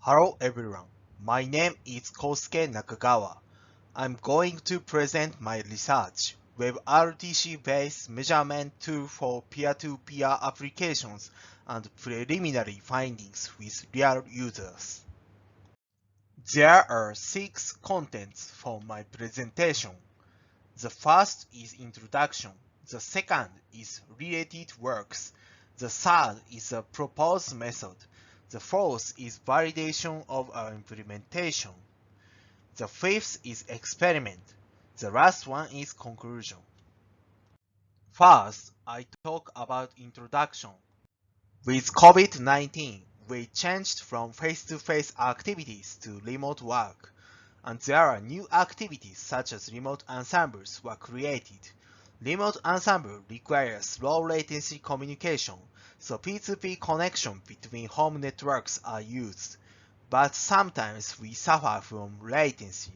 Hello everyone, my name is Kosuke Nakagawa. I'm going to present my research, WebRTC-based measurement tool for peer-to-peer applications and preliminary findings with real users. There are 6 contents for my presentation. The first is introduction, the second is related works, the third is a proposed method, the fourth is validation of our implementation, the fifth is experiment, the last one is conclusion. First, I talk about introduction. With COVID-19, we changed from face-to-face activities to remote work, and there are new activities such as remote ensembles were created. Remote ensemble requires low latency communication, so P2P connection between home networks are used, but sometimes we suffer from latency.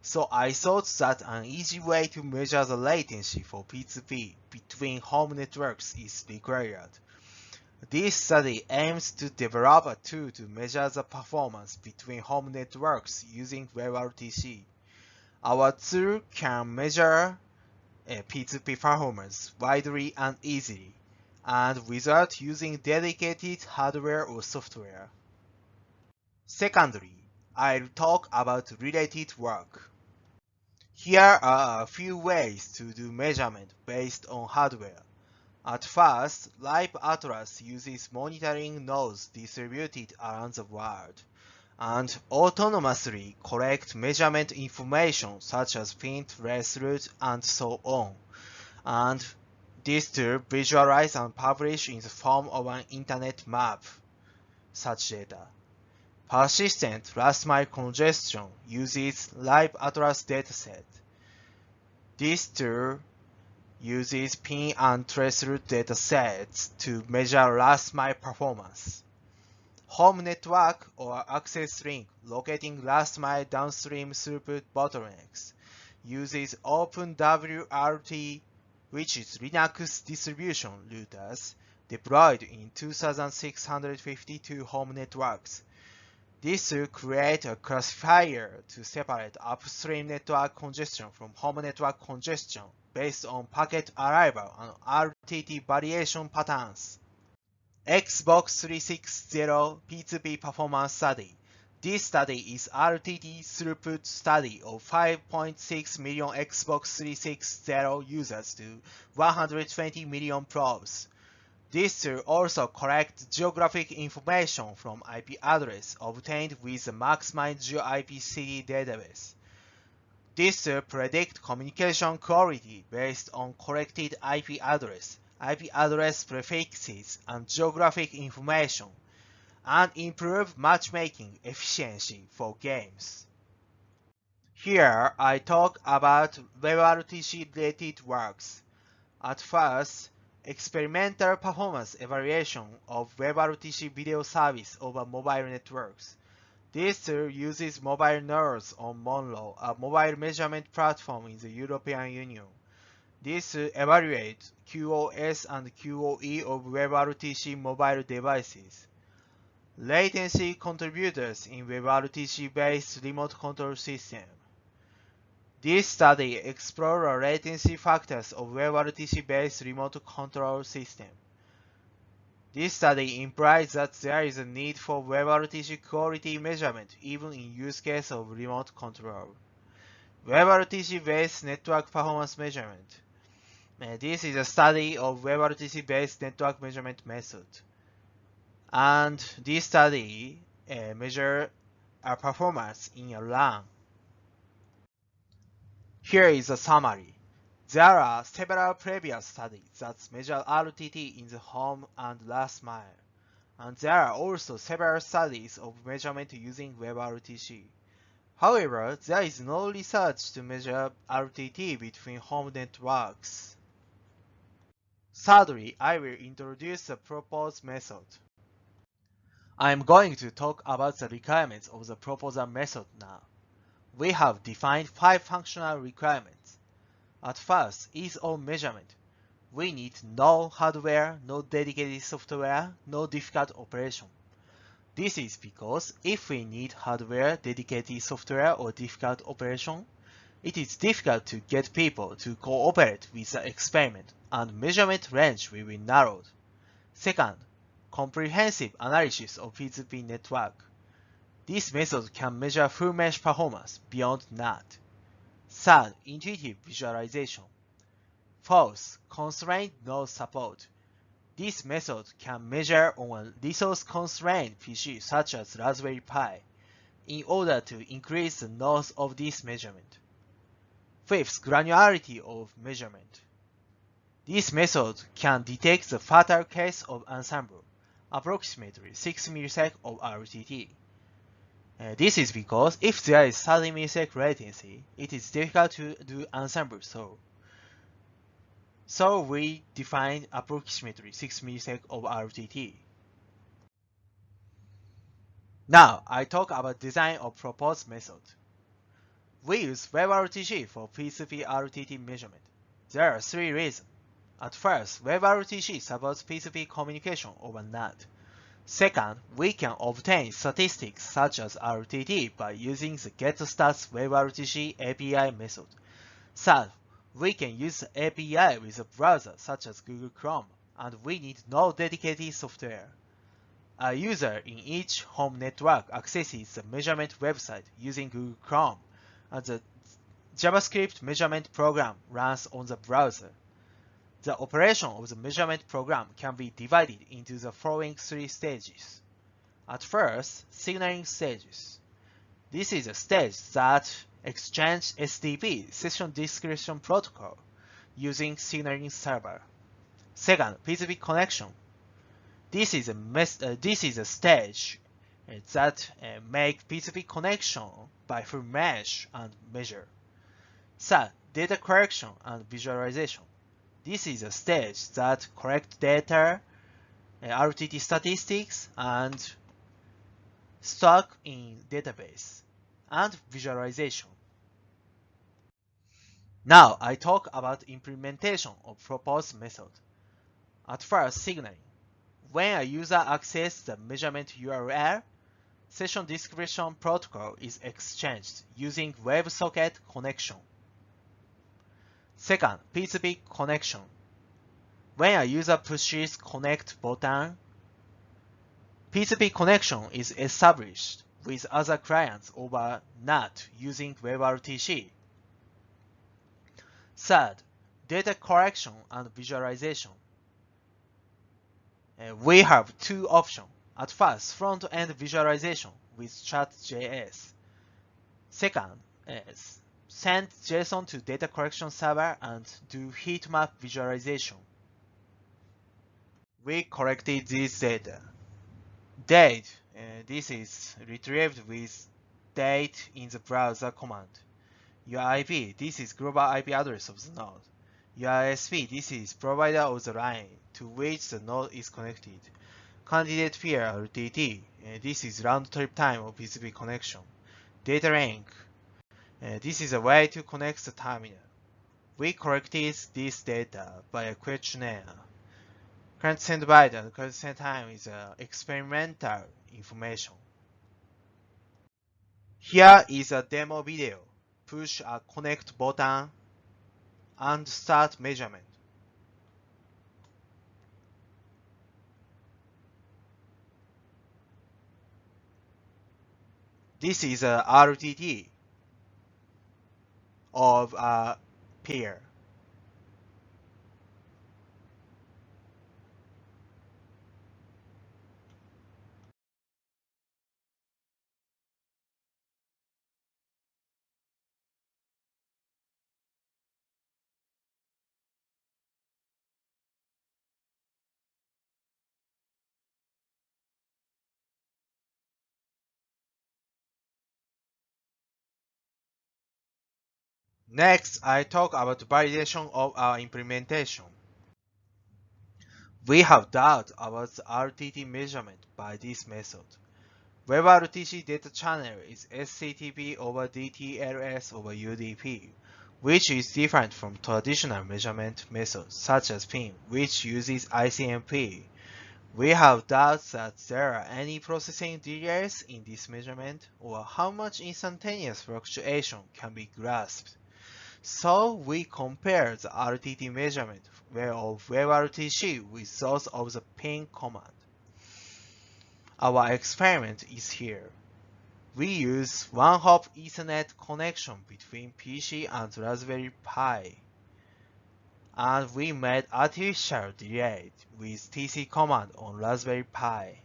So I thought that an easy way to measure the latency for P2P between home networks is required. This study aims to develop a tool to measure the performance between home networks using WebRTC. Our tool can measure P2P performance widely and easily, and without using dedicated hardware or software. Secondly, I'll talk about related work. Here are a few ways to do measurement based on hardware. At first, Live Atlas uses monitoring nodes distributed around the world, and autonomously collect measurement information such as pin trace route and so on. And this tool visualize and publish in the form of an internet map such data. Persistent last mile congestion uses Live Atlas dataset. This tool uses pin and trace route datasets to measure last mile performance. Home network or access link locating last mile downstream throughput bottlenecks uses OpenWRT, which is Linux distribution routers deployed in 2652 home networks. This will create a classifier to separate upstream network congestion from home network congestion based on packet arrival and RTT variation patterns. Xbox 360 P2P performance study. This study is RTT throughput study of 5.6 million Xbox 360 users to 120 million probes. This will also collect geographic information from IP address obtained with the maximized GeoIP-CD database. This will predict communication quality based on collected IP address prefixes, and geographic information, and improve matchmaking efficiency for games. Here I talk about WebRTC-related works. At first, experimental performance evaluation of WebRTC video service over mobile networks. This tool uses mobile nodes on Monroe, a mobile measurement platform in the European Union. This will evaluate QoS and QoE of WebRTC mobile devices. Latency contributors in WebRTC-based remote control system. This study explored the latency factors of WebRTC-based remote control system. This study implies that there is a need for WebRTC quality measurement even in use case of remote control. WebRTC-based network performance measurement. This is a study of WebRTC-based network measurement method. And this study measures performance in a LAN. Here is a summary. There are several previous studies that measure RTT in the home and last mile, and there are also several studies of measurement using WebRTC. However, there is no research to measure RTT between home networks. Thirdly, I will introduce the proposed method. I am going to talk about the requirements of the proposal method now. We have defined 5 functional requirements. At first, ease of measurement. We need no hardware, no dedicated software, no difficult operation. This is because if we need hardware, dedicated software, or difficult operation, it is difficult to get people to cooperate with the experiment, and measurement range will be narrowed. Second, comprehensive analysis of P2P network. This method can measure full mesh performance beyond NAT. Third, intuitive visualization. Fourth, constrained node support. This method can measure on a resource-constrained PC such as Raspberry Pi in order to increase the noise of this measurement. Fifth, granularity of measurement. This method can detect the fatal case of ensemble, approximately 6 ms of RTT. This is because if there is 30 ms latency, it is difficult to do ensemble solve. So we define approximately 6 ms of RTT. Now I talk about design of proposed method. We use WebRTC for P2P RTT measurement. There are three reasons. At first, WebRTC supports P2P communication over NAT. Second, we can obtain statistics such as RTT by using the getStats WebRTC API method. Third, we can use the API with a browser such as Google Chrome, and we need no dedicated software. A user in each home network accesses the measurement website using Google Chrome, and the JavaScript measurement program runs on the browser. The operation of the measurement program can be divided into the following three stages. At first, signaling stages. This is a stage that exchanges SDP session description protocol using signaling server. Second, P2P connection. This is a stage that make P2P connection by full mesh and measure. Third, data collection and visualization. This is a stage that collects data, RTT statistics, and stock in database, and visualization. Now I talk about implementation of proposed method. At first, signaling. When a user accesses the measurement URL, session description protocol is exchanged using WebSocket connection. Second, P2P connection. When a user pushes connect button, P2P connection is established with other clients over NAT using WebRTC. Third, data collection and visualization. We have two options. At first, front-end visualization with chat.js. Second is send JSON to data collection server and do heat map visualization. We collected this data. Date, this is retrieved with date in the browser command. Your IP, this is global IP address of the node. Your ISP, this is provider of the line to which the node is connected. Candidate peer RTT, this is round trip time of P2P connection. Data link, this is a way to connect the terminal. We collected this data by a questionnaire. Current send byte and current send time is experimental information. Here is a demo video. Push a connect button and start measurement. This is a RTT of a peer. Next, I talk about validation of our implementation. We have doubt about the RTT measurement by this method. WebRTC data channel is SCTP over DTLS over UDP, which is different from traditional measurement methods such as PIM, which uses ICMP. We have doubts that there are any processing delays in this measurement or how much instantaneous fluctuation can be grasped. So we compare the RTT measurement of WebRTC with those of the ping command. Our experiment is here. We use one-hop Ethernet connection between PC and Raspberry Pi, and we made artificial delay with TC command on Raspberry Pi,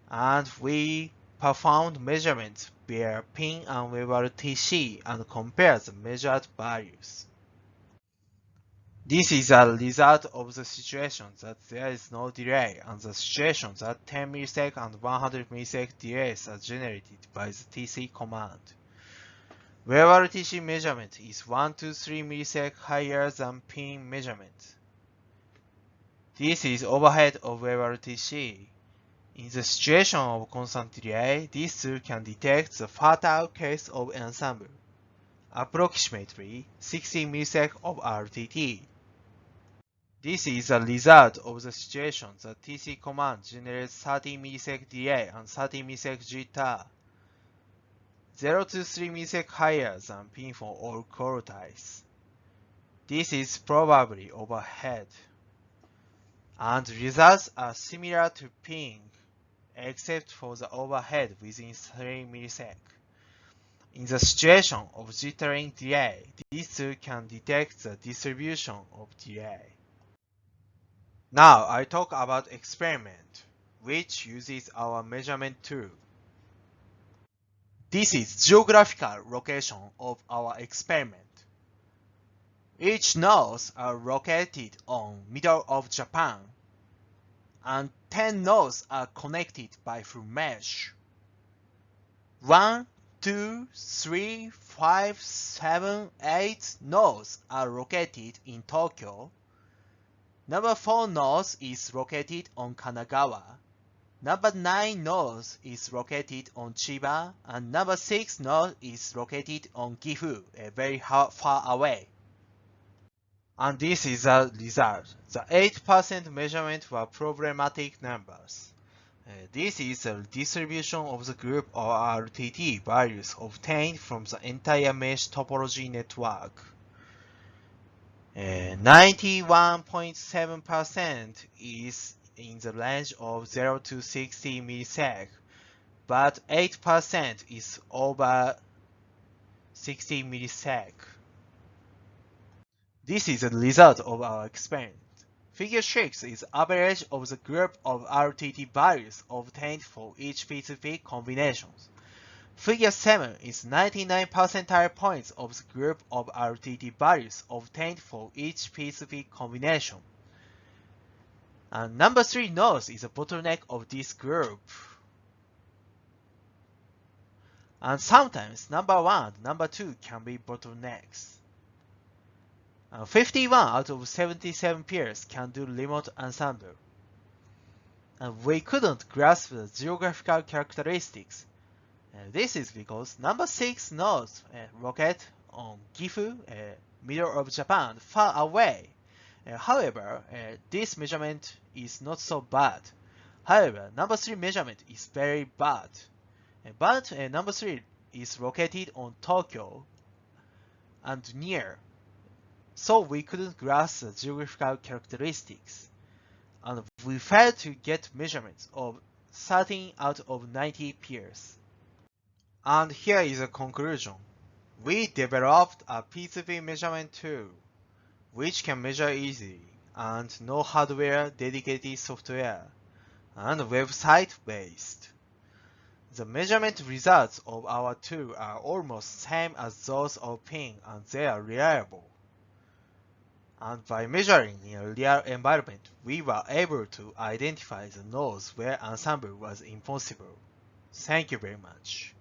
and we performed measurements via ping and WebRTC and compared the measured values. This is a result of the situation that there is no delay and the situation that 10 ms and 100 ms delays are generated by the TC command. WebRTC measurement is 1 to 3 ms higher than ping measurement. This is overhead of WebRTC. In the situation of constant delay, this tool can detect the fatal case of ensemble, approximately 60 ms of RTT. This is a result of the situation that TC command generates 30 ms delay and 30 ms jitter, 0 to 3 ms higher than ping for all call types. This is probably overhead, and results are similar to ping, except for the overhead within 3 ms. In the situation of jittering delay, this tool can detect the distribution of delay. Now I talk about experiment, which uses our measurement tool. This is geographical location of our experiment. Each nodes are located on middle of Japan, and 10 nodes are connected by through mesh. 1, 2, 3, 5, 7, 8 nodes are located in Tokyo. Number 4 node is located on Kanagawa. Number 9 node is located on Chiba, and number 6 node is located on Gifu, very far away. And this is the result. The 8% measurement were problematic numbers. This is a distribution of the group of RTT values obtained from the entire mesh topology network. 91.7% is in the range of 0 to 60 millisec, but 8% is over 60 millisec. This is the result of our experiment. Figure 6 is average of the group of RTT values obtained for each P2P combinations. Figure 7 is 99 percentile points of the group of RTT values obtained for each P2P combination. And number 3 nodes is a bottleneck of this group. And sometimes number 1 and number 2 can be bottlenecks. 51 out of 77 pairs can do remote ensemble. And we couldn't grasp the geographical characteristics. This is because number 6 nodes locate on Gifu, middle of Japan, far away. However, this measurement is not so bad. However, number 3 measurement is very bad. But number 3 is located on Tokyo and near. So we couldn't grasp the geographical characteristics. And we failed to get measurements of 13 out of 90 pairs. And here is a conclusion. We developed a P2P measurement tool, which can measure easily, and no hardware, dedicated software, and website based. The measurement results of our tool are almost same as those of ping, and they are reliable. And by measuring in a real environment, we were able to identify the nodes where ensemble was impossible. Thank you very much.